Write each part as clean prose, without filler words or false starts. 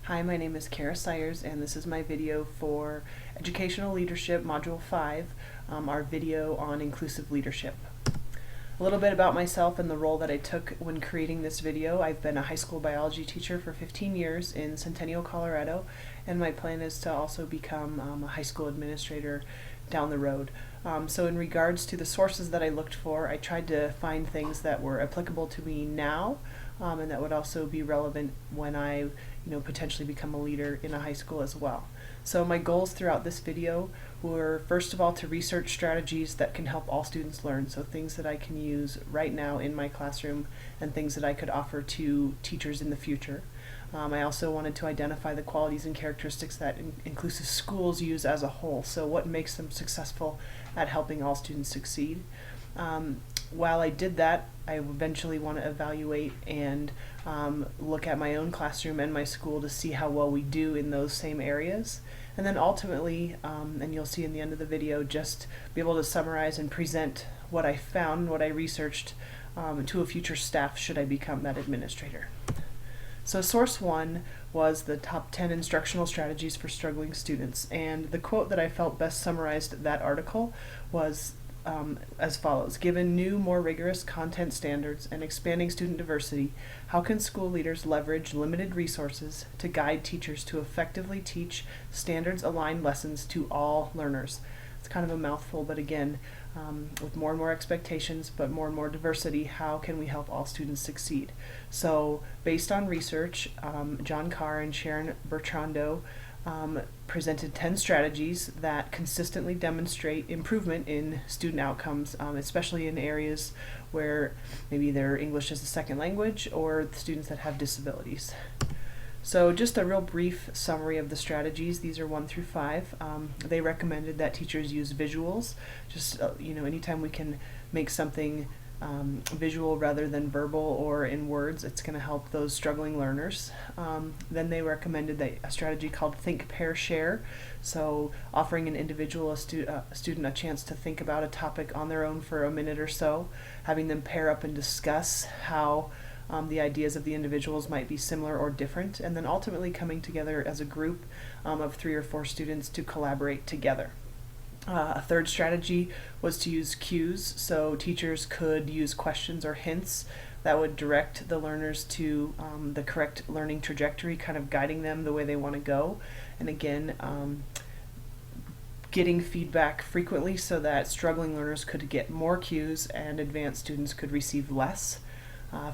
Hi, my name is Cara Syers, and this is my video for Educational Leadership Module 5, our video on inclusive leadership. A little bit about myself and the role that I took when creating this video. I've been a high school biology teacher for 15 years in Centennial, Colorado, and my plan is to also become a high school administrator down the road. So in regards to the sources that I looked for, I tried to find things that were applicable to me now, and that would also be relevant when I potentially become a leader in a high school as well. So my goals throughout this video were, first of all, to research strategies that can help all students learn, so things that I can use right now in my classroom and things that I could offer to teachers in the future. I also wanted to identify the qualities and characteristics that inclusive schools use as a whole, so what makes them successful at helping all students succeed. While I did that, I eventually want to evaluate and look at my own classroom and my school to see how well we do in those same areas. And then ultimately, and you'll see in the end of the video, just be able to summarize and present what I found, what I researched, to a future staff should I become that administrator. So source one was the top 10 instructional strategies for struggling students, and the quote that I felt best summarized that article was as follows: given new, more rigorous content standards and expanding student diversity, how can school leaders leverage limited resources to guide teachers to effectively teach standards-aligned lessons to all learners? It's kind of a mouthful, but again, with more and more expectations, but more and more diversity, how can we help all students succeed? So, based on research, John Carr and Sharon Bertrando presented 10 strategies that consistently demonstrate improvement in student outcomes, especially in areas where maybe their English is a second language or students that have disabilities. So just a real brief summary of the strategies. These are 1 through 5. They recommended that teachers use visuals. Just anytime we can make something visual rather than verbal or in words, it's going to help those struggling learners. Then they recommended a strategy called Think, Pair, Share. So offering an individual, a student, a chance to think about a topic on their own for a minute or so, having them pair up and discuss how the ideas of the individuals might be similar or different, and then ultimately coming together as a group of 3 or 4 students to collaborate together. A third strategy was to use cues, so teachers could use questions or hints that would direct the learners to the correct learning trajectory, kind of guiding them the way they want to go. And again, getting feedback frequently so that struggling learners could get more cues and advanced students could receive less.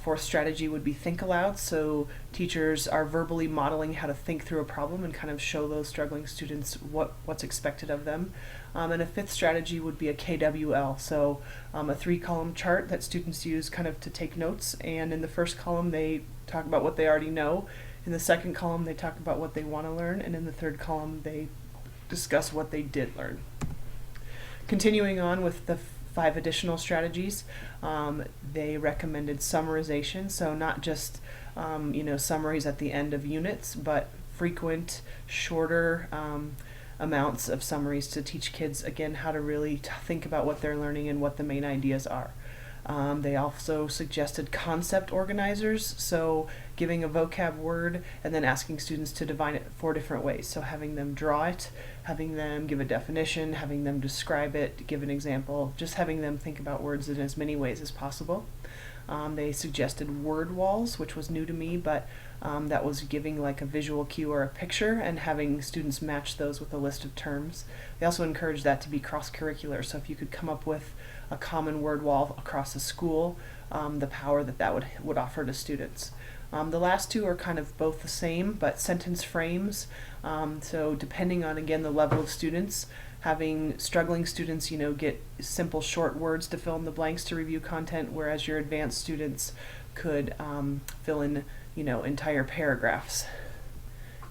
Fourth strategy would be think aloud, so teachers are verbally modeling how to think through a problem and kind of show those struggling students what's expected of them. And a fifth strategy would be a KWL, so a 3-column chart that students use kind of to take notes, and in the first column they talk about what they already know, in the second column they talk about what they want to learn, and in the third column they discuss what they did learn. Continuing on with the 5 additional strategies, they recommended summarization, so not just summaries at the end of units, but frequent, shorter amounts of summaries to teach kids, again, how to really think about what they're learning and what the main ideas are. They also suggested concept organizers, so giving a vocab word and then asking students to define it 4 different ways. So having them draw it, having them give a definition, having them describe it, give an example, just having them think about words in as many ways as possible. They suggested word walls, which was new to me, but that was giving like a visual cue or a picture and having students match those with a list of terms. They also encouraged that to be cross-curricular, so if you could come up with a common word wall across a school, the power that would offer to students. The last 2 are kind of both the same, but sentence frames, so depending on, again, the level of students, having struggling students, get simple short words to fill in the blanks to review content, whereas your advanced students could fill in, entire paragraphs.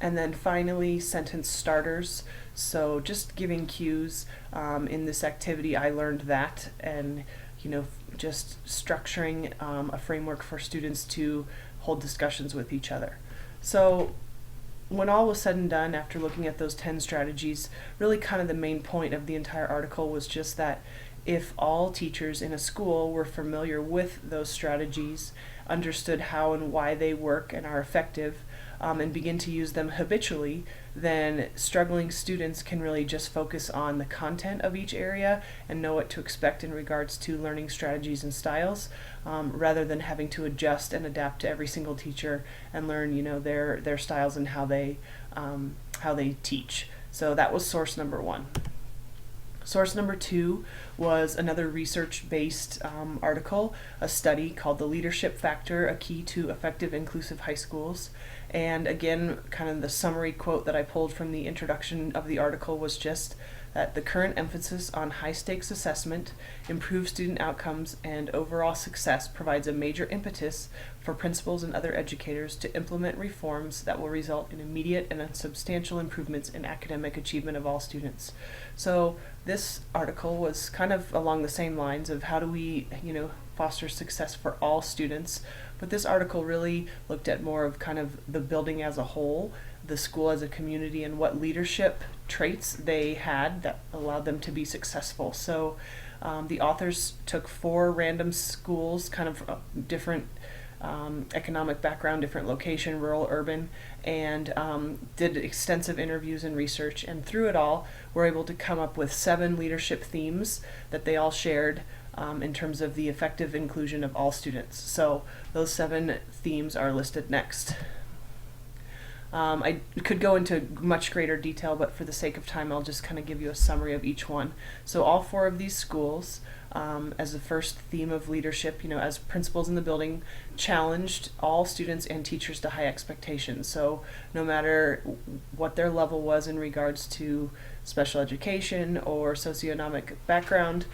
And then finally, sentence starters. So just giving cues. In this activity, I learned that, and just structuring a framework for students to hold discussions with each other. So when all was said and done, after looking at those 10 strategies, really kind of the main point of the entire article was just that if all teachers in a school were familiar with those strategies, understood how and why they work and are effective, and begin to use them habitually, then struggling students can really just focus on the content of each area and know what to expect in regards to learning strategies and styles, rather than having to adjust and adapt to every single teacher and learn, their styles and how they teach. So that was source number one. Source number two was another research-based article, a study called The Leadership Factor, A Key to Effective Inclusive High Schools. And again, kind of the summary quote that I pulled from the introduction of the article was just that the current emphasis on high-stakes assessment, improved student outcomes, and overall success provides a major impetus for principals and other educators to implement reforms that will result in immediate and substantial improvements in academic achievement of all students. So this article was kind of along the same lines of how do we, foster success for all students, but this article really looked at more of kind of the building as a whole, the school as a community, and what leadership traits they had that allowed them to be successful. So the authors took 4 random schools, kind of different economic background, different location, rural, urban, and did extensive interviews and research, and through it all were able to come up with 7 leadership themes that they all shared in terms of the effective inclusion of all students. So those 7 themes are listed next. I could go into much greater detail, but for the sake of time, I'll just kind of give you a summary of each one. So all 4 of these schools, as the first theme of leadership, as principals in the building, challenged all students and teachers to high expectations. So no matter what their level was in regards to special education or socioeconomic background,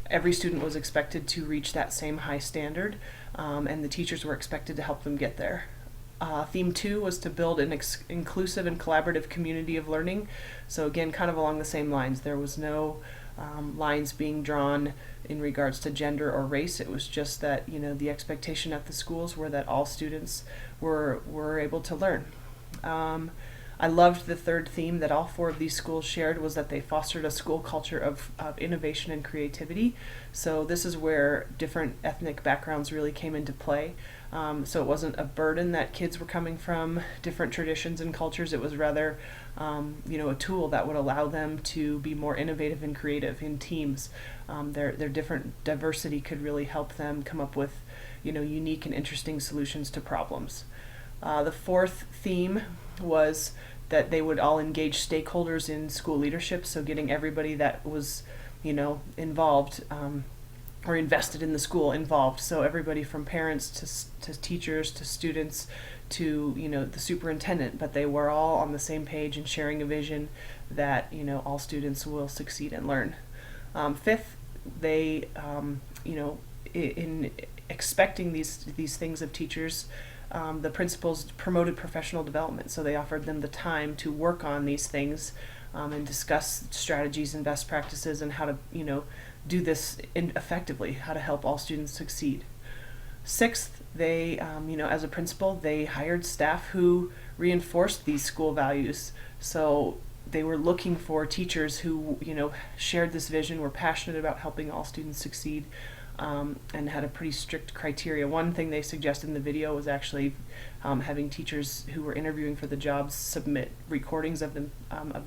every student was expected to reach that same high standard, and the teachers were expected to help them get there. Theme 2 was to build an inclusive and collaborative community of learning. So again, kind of along the same lines. There was no lines being drawn in regards to gender or race. It was just that, the expectation at the schools were that all students were able to learn. I loved the third theme that all 4 of these schools shared, was that they fostered a school culture of innovation and creativity. So this is where different ethnic backgrounds really came into play. So it wasn't a burden that kids were coming from different traditions and cultures. It was rather, a tool that would allow them to be more innovative and creative in teams. Their different diversity could really help them come up with, unique and interesting solutions to problems. The fourth theme was that they would all engage stakeholders in school leadership, so getting everybody that was, involved or invested in the school involved. So everybody from parents to teachers to students to, the superintendent, but they were all on the same page and sharing a vision that, all students will succeed and learn. Fifth, they, in expecting these things of teachers, the principals promoted professional development, so they offered them the time to work on these things and discuss strategies and best practices and how to, do this effectively, how to help all students succeed. Sixth, they, as a principal, they hired staff who reinforced these school values. So they were looking for teachers who, shared this vision, were passionate about helping all students succeed, and had a pretty strict criteria. One thing they suggested in the video was actually having teachers who were interviewing for the jobs submit recordings of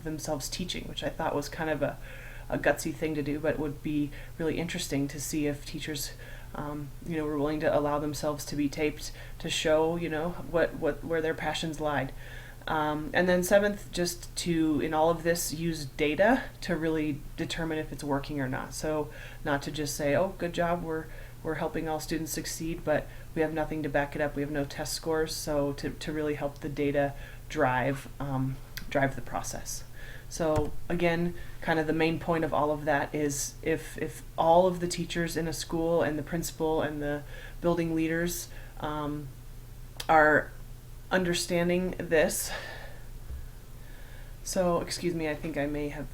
themselves teaching, which I thought was kind of a gutsy thing to do, but it would be really interesting to see if teachers were willing to allow themselves to be taped to show, where their passions lied. And then seventh, just to, in all of this, use data to really determine if it's working or not. So not to just say, oh, good job, we're helping all students succeed, but we have nothing to back it up. We have no test scores. So to really help the data drive the process. So again, kind of the main point of all of that is if all of the teachers in a school and the principal and the building leaders are understanding this. So, excuse me, I think I may have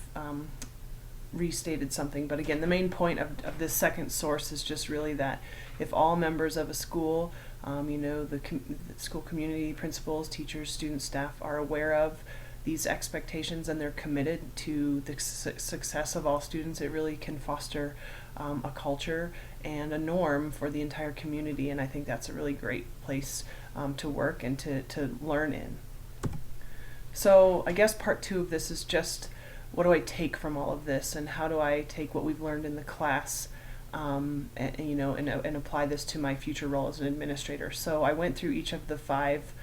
restated something, but again, the main point of this second source is just really that if all members of a school, the school community, principals, teachers, students, staff are aware of these expectations and they're committed to the success of all students, it really can foster a culture and a norm for the entire community, and I think that's a really great place to work and to learn in. So I guess part 2 of this is just what do I take from all of this, and how do I take what we've learned in the class and apply this to my future role as an administrator. So I went through each of the 5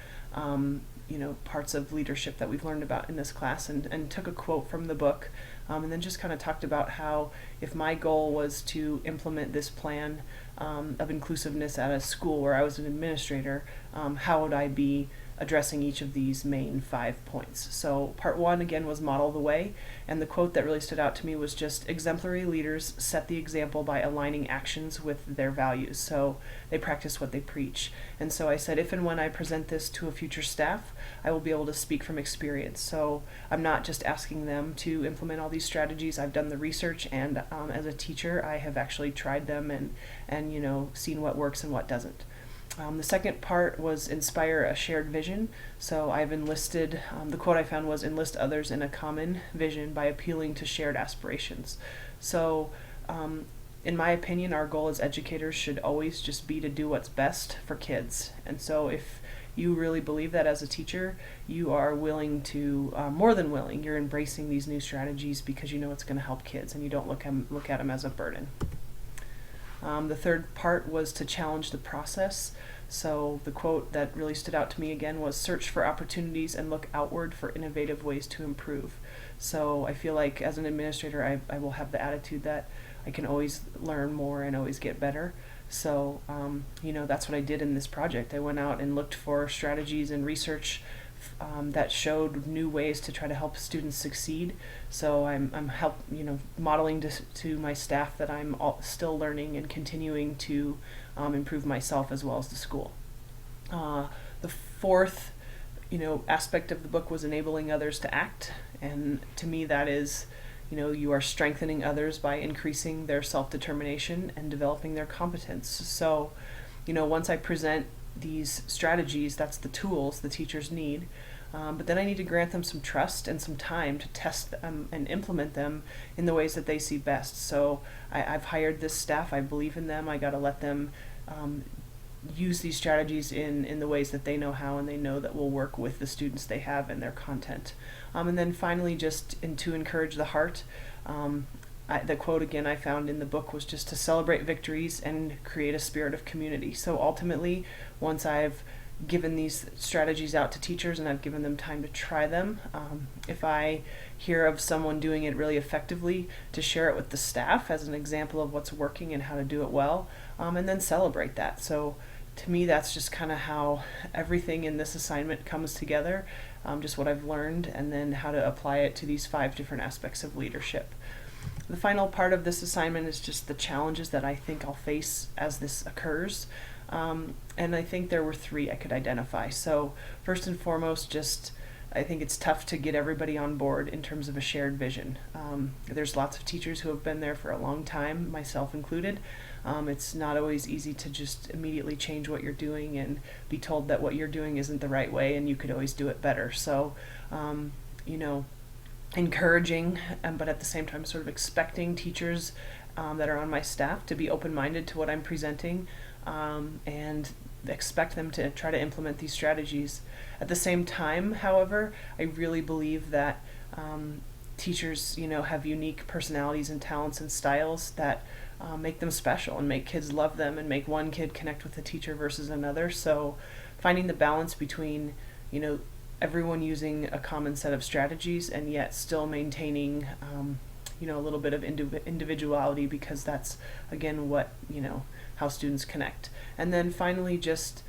parts of leadership that we've learned about in this class, and took a quote from the book, and then just kind of talked about how if my goal was to implement this plan of inclusiveness at a school where I was an administrator, how would I be addressing each of these main 5 points. So part 1 again was model the way, and the quote that really stood out to me was just exemplary leaders set the example by aligning actions with their values. So they practice what they preach. And so I said, if and when I present this to a future staff, I will be able to speak from experience. So I'm not just asking them to implement all these strategies. I've done the research, and as a teacher I have actually tried them and seen what works and what doesn't. The second part was inspire a shared vision. So I've enlisted, the quote I found was, enlist others in a common vision by appealing to shared aspirations. So in my opinion, our goal as educators should always just be to do what's best for kids. And so if you really believe that as a teacher, you are willing to, more than willing, you're embracing these new strategies because you know it's going to help kids and you don't look at them as a burden. The third part was to challenge the process. So the quote that really stood out to me again was, search for opportunities and look outward for innovative ways to improve. So I feel like as an administrator, I will have the attitude that I can always learn more and always get better. So that's what I did in this project. I went out and looked for strategies and research that showed new ways to try to help students succeed. So I'm modeling to my staff that I'm still learning and continuing to improve myself as well as the school. The fourth aspect of the book was enabling others to act, and to me that is you are strengthening others by increasing their self-determination and developing their competence. So once I present these strategies, that's the tools the teachers need, but then I need to grant them some trust and some time to test them and implement them in the ways that they see best. So I've hired this staff, I believe in them, I got to let them use these strategies in the ways that they know how and they know that will work with the students they have and their content. And then finally, just to encourage the heart, the quote again I found in the book was just to celebrate victories and create a spirit of community. So ultimately, once I've given these strategies out to teachers and I've given them time to try them, if I hear of someone doing it really effectively, to share it with the staff as an example of what's working and how to do it well, and then celebrate that. So to me, that's just kind of how everything in this assignment comes together, just what I've learned and then how to apply it to these 5 different aspects of leadership. The final part of this assignment is just the challenges that I think I'll face as this occurs. And I think there were 3 I could identify. So first and foremost, I think it's tough to get everybody on board in terms of a shared vision. There's lots of teachers who have been there for a long time, myself included. It's not always easy to just immediately change what you're doing and be told that what you're doing isn't the right way and you could always do it better. So, encouraging, but at the same time sort of expecting teachers that are on my staff to be open-minded to what I'm presenting, and expect them to try to implement these strategies. At the same time, however, I really believe that teachers have unique personalities and talents and styles that make them special and make kids love them and make one kid connect with the teacher versus another. So finding the balance between everyone using a common set of strategies and yet still maintaining a little bit of individuality, because that's again what how students connect. And then finally, just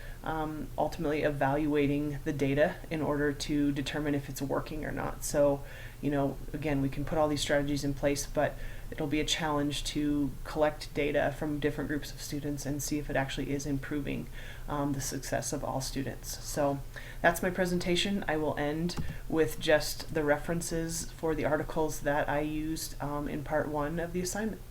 ultimately evaluating the data in order to determine if it's working or not. So again, we can put all these strategies in place, but it'll be a challenge to collect data from different groups of students and see if it actually is improving the success of all students. So that's my presentation. I will end with just the references for the articles that I used in part 1 of the assignment.